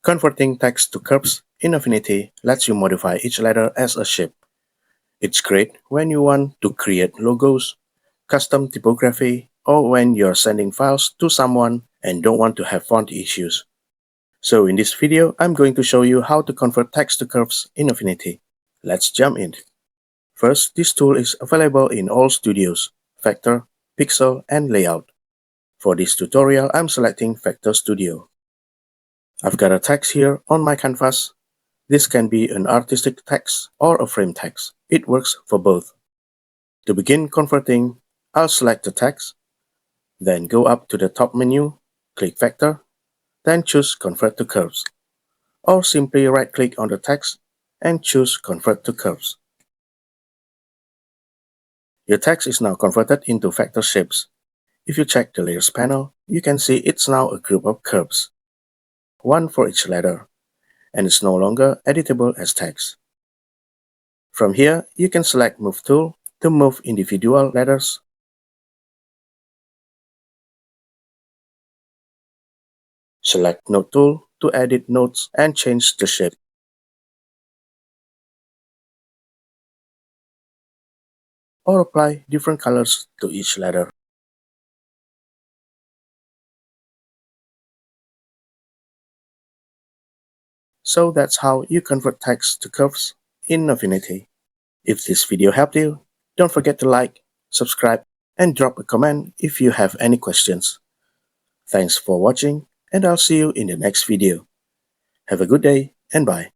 Converting text to curves in Affinity lets you modify each letter as a shape. It's great when you want to create logos, custom typography, or when you're sending files to someone and don't want to have font issues. So in this video, I'm going to show you how to convert text to curves in Affinity. Let's jump in. First, this tool is available in all studios, Vector, Pixel, and Layout. For this tutorial, I'm selecting Vector Studio. I've got a text here on my canvas. This can be an artistic text or a frame text. It works for both. To begin converting, I'll select the text, then go up to the top menu, click Vector, then choose Convert to Curves, or simply right-click on the text and choose Convert to Curves. Your text is now converted into vector shapes. If you check the Layers panel, you can see it's now a group of curves, one for each letter, and it's no longer editable as text. From here, you can select Move tool to move individual letters, select Node tool to edit nodes and change the shape, or apply different colors to each letter. So that's how you convert text to curves in Affinity. If this video helped you, don't forget to like, subscribe, and drop a comment if you have any questions. Thanks for watching, and I'll see you in the next video. Have a good day, and bye.